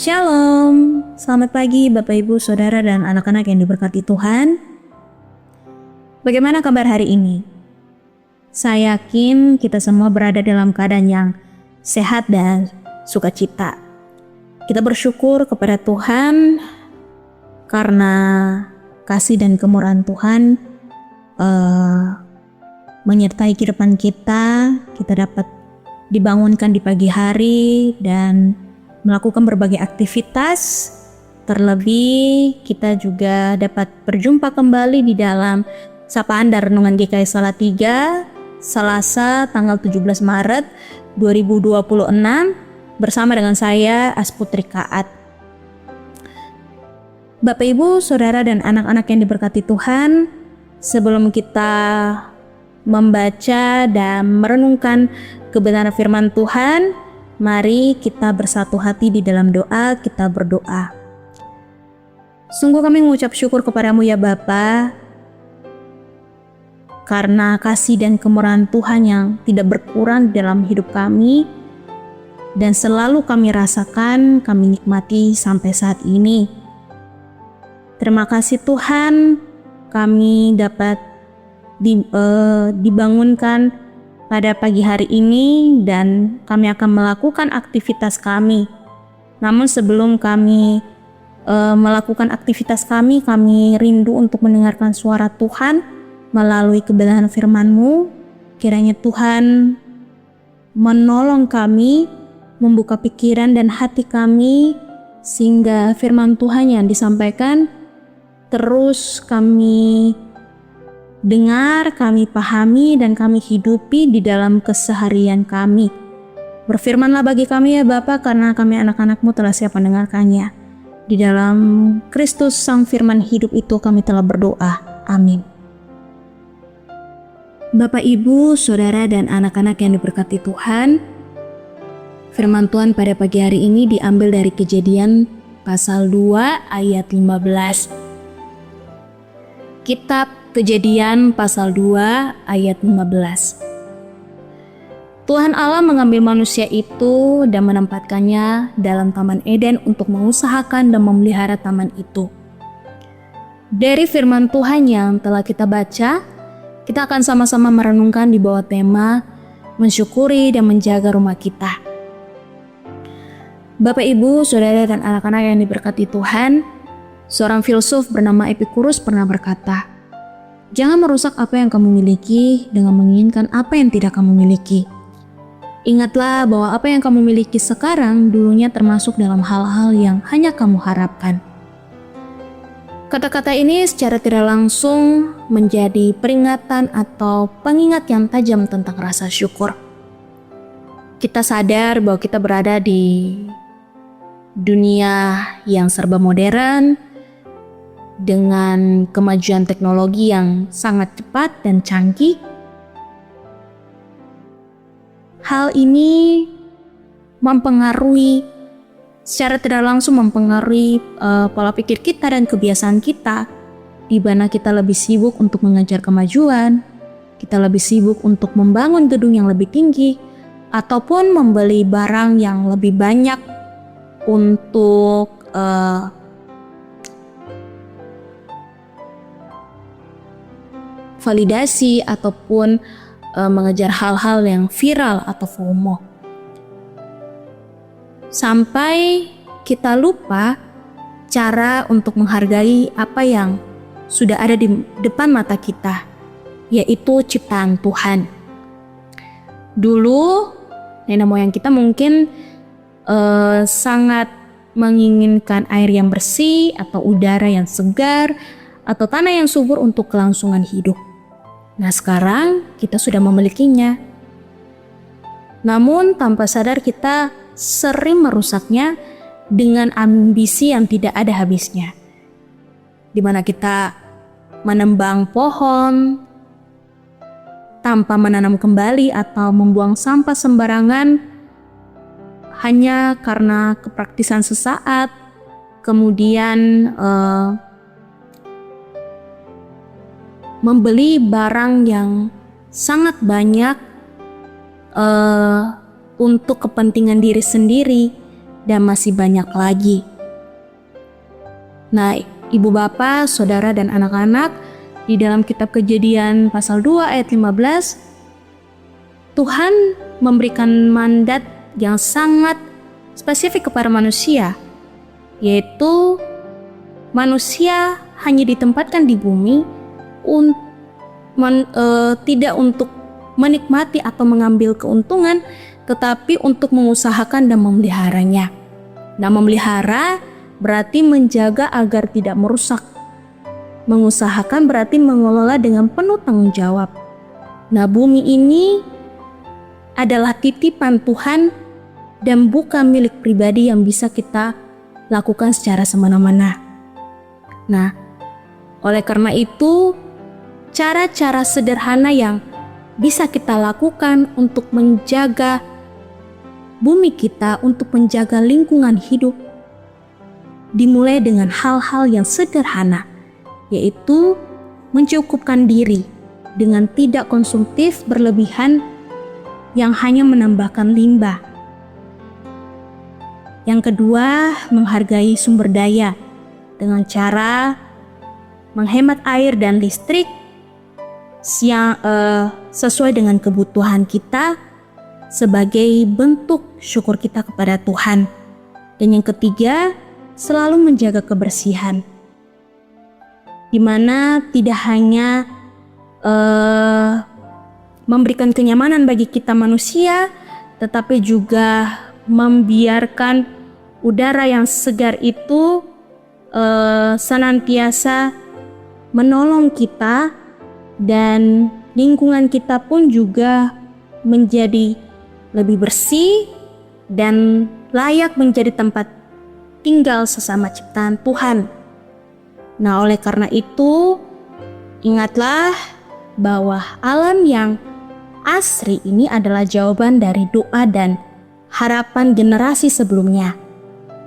Shalom, selamat pagi Bapak Ibu, Saudara dan anak-anak yang diberkati Tuhan. Bagaimana kabar hari ini? Saya yakin kita semua berada dalam keadaan yang sehat dan sukacita. Kita bersyukur kepada Tuhan karena kasih dan kemurahan Tuhan menyertai kehidupan kita. Kita dapat dibangunkan di pagi hari dan melakukan berbagai aktivitas. Terlebih kita juga dapat berjumpa kembali di dalam Sapaan dan Renungan GKI Salatiga Selasa tanggal 17 Maret 2026 bersama dengan saya Asputri Kaat. Bapak Ibu, Saudara dan anak-anak yang diberkati Tuhan, sebelum kita membaca dan merenungkan kebenaran firman Tuhan, mari kita bersatu hati di dalam doa. Kita berdoa. Sungguh kami mengucap syukur kepadamu ya Bapa, karena kasih dan kemurahan Tuhan yang tidak berkurang dalam hidup kami dan selalu kami rasakan, kami nikmati sampai saat ini. Terima kasih Tuhan, kami dapat dibangunkan pada pagi hari ini dan kami akan melakukan aktivitas kami. Namun sebelum kami melakukan aktivitas kami rindu untuk mendengarkan suara Tuhan melalui kebenaran firman-Mu. Kiranya Tuhan menolong kami, membuka pikiran dan hati kami, sehingga firman Tuhan yang disampaikan terus kami dengar, kami pahami, dan kami hidupi di dalam keseharian kami. Berfirmanlah bagi kami ya Bapa, karena kami anak-anak-Mu telah siap mendengarkannya. Di dalam Kristus Sang Firman hidup itu kami telah berdoa. Amin. Bapak, Ibu, Saudara, dan anak-anak yang diberkati Tuhan, firman Tuhan pada pagi hari ini diambil dari Kejadian pasal 2 ayat 15. Kitab Kejadian pasal 2 ayat 15. Tuhan Allah mengambil manusia itu dan menempatkannya dalam Taman Eden untuk mengusahakan dan memelihara taman itu. Dari firman Tuhan yang telah kita baca, kita akan sama-sama merenungkan di bawah tema mensyukuri dan menjaga rumah kita. Bapak, Ibu, Saudara, dan anak-anak yang diberkati Tuhan, seorang filsuf bernama Epicurus pernah berkata, "Jangan merusak apa yang kamu miliki dengan menginginkan apa yang tidak kamu miliki. Ingatlah bahwa apa yang kamu miliki sekarang dulunya termasuk dalam hal-hal yang hanya kamu harapkan." Kata-kata ini secara tidak langsung menjadi peringatan atau pengingat yang tajam tentang rasa syukur. Kita sadar bahwa kita berada di dunia yang serba modern, dengan kemajuan teknologi yang sangat cepat dan canggih. Hal ini secara tidak langsung mempengaruhi pola pikir kita dan kebiasaan kita, di mana kita lebih sibuk untuk mengejar kemajuan, kita lebih sibuk untuk membangun gedung yang lebih tinggi, ataupun membeli barang yang lebih banyak untuk validasi ataupun mengejar hal-hal yang viral atau FOMO. Sampai kita lupa cara untuk menghargai apa yang sudah ada di depan mata kita, yaitu ciptaan Tuhan. Dulu nenek moyang kita mungkin sangat menginginkan air yang bersih atau udara yang segar atau tanah yang subur untuk kelangsungan hidup. Nah, sekarang kita sudah memilikinya. Namun tanpa sadar kita sering merusaknya dengan ambisi yang tidak ada habisnya. Di mana kita menembang pohon tanpa menanam kembali atau membuang sampah sembarangan hanya karena kepraktisan sesaat, kemudian membeli barang yang sangat banyak untuk kepentingan diri sendiri dan masih banyak lagi. Nah, Ibu Bapak, Saudara dan anak-anak, di dalam kitab Kejadian pasal 2 ayat 15, Tuhan memberikan mandat yang sangat spesifik kepada manusia, yaitu manusia hanya ditempatkan di bumi tidak untuk menikmati atau mengambil keuntungan, tetapi untuk mengusahakan dan memeliharanya. Nah, memelihara berarti menjaga agar tidak merusak. Mengusahakan berarti mengelola dengan penuh tanggung jawab. Nah, bumi ini adalah titipan Tuhan dan bukan milik pribadi yang bisa kita lakukan secara semena-mena. Nah, oleh karena itu, cara-cara sederhana yang bisa kita lakukan untuk menjaga bumi kita, untuk menjaga lingkungan hidup, dimulai dengan hal-hal yang sederhana, yaitu mencukupkan diri dengan tidak konsumtif berlebihan yang hanya menambahkan limbah. Yang kedua, menghargai sumber daya dengan cara menghemat air dan listrik yang sesuai dengan kebutuhan kita sebagai bentuk syukur kita kepada Tuhan. Dan yang ketiga, selalu menjaga kebersihan, di mana tidak hanya memberikan kenyamanan bagi kita manusia, tetapi juga membiarkan udara yang segar itu senantiasa menolong kita, dan lingkungan kita pun juga menjadi lebih bersih dan layak menjadi tempat tinggal sesama ciptaan Tuhan. Nah, oleh karena itu, ingatlah bahwa alam yang asri ini adalah jawaban dari doa dan harapan generasi sebelumnya.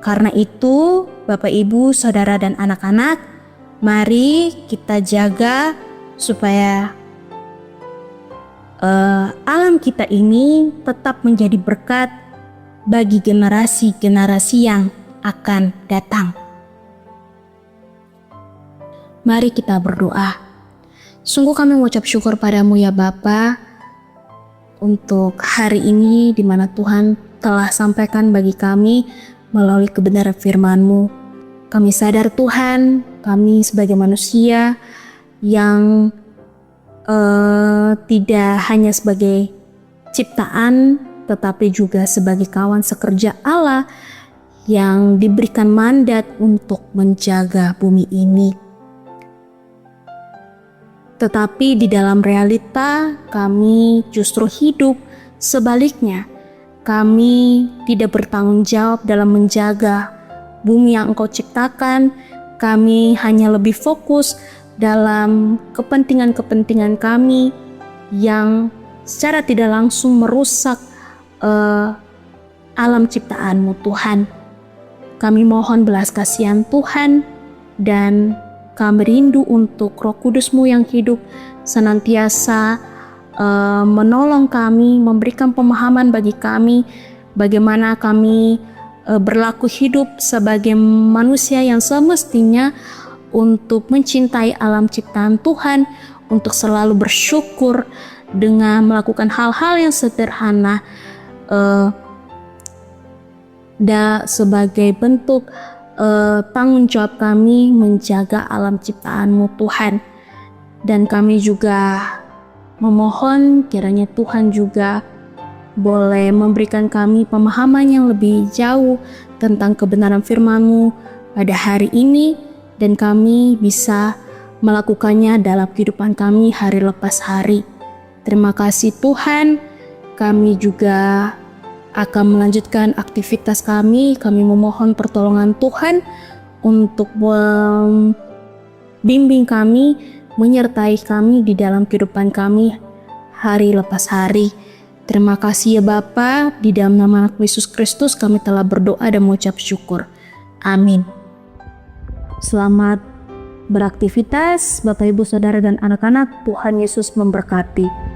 Karena itu, Bapak, Ibu, Saudara, dan anak-anak, mari kita jaga supaya alam kita ini tetap menjadi berkat bagi generasi-generasi yang akan datang. Mari kita berdoa. Sungguh kami mengucap syukur padamu ya Bapa, untuk hari ini di mana Tuhan telah sampaikan bagi kami melalui kebenaran firman-Mu. Kami sadar Tuhan, kami sebagai manusia yang tidak hanya sebagai ciptaan, tetapi juga sebagai kawan sekerja Allah yang diberikan mandat untuk menjaga bumi ini. Tetapi di dalam realita kami justru hidup sebaliknya. Kami tidak bertanggung jawab dalam menjaga bumi yang Engkau ciptakan. Kami hanya lebih fokus dalam kepentingan-kepentingan kami yang secara tidak langsung merusak alam ciptaan-Mu Tuhan. Kami mohon belas kasihan Tuhan, dan kami rindu untuk Roh Kudus-Mu yang hidup senantiasa menolong kami, memberikan pemahaman bagi kami bagaimana kami berlaku hidup sebagai manusia yang semestinya untuk mencintai alam ciptaan Tuhan, untuk selalu bersyukur dengan melakukan hal-hal yang sederhana sebagai bentuk tanggung jawab kami menjaga alam ciptaan-Mu Tuhan. Dan kami juga memohon kiranya Tuhan juga boleh memberikan kami pemahaman yang lebih jauh tentang kebenaran firman-Mu pada hari ini, dan kami bisa melakukannya dalam kehidupan kami hari lepas hari. Terima kasih Tuhan. Kami juga akan melanjutkan aktivitas kami. Kami memohon pertolongan Tuhan untuk membimbing kami, menyertai kami di dalam kehidupan kami hari lepas hari. Terima kasih ya Bapa, di dalam nama Anak Yesus Kristus kami telah berdoa dan mengucap syukur. Amin. Selamat beraktivitas Bapak, Ibu, Saudara, dan anak-anak. Tuhan Yesus memberkati.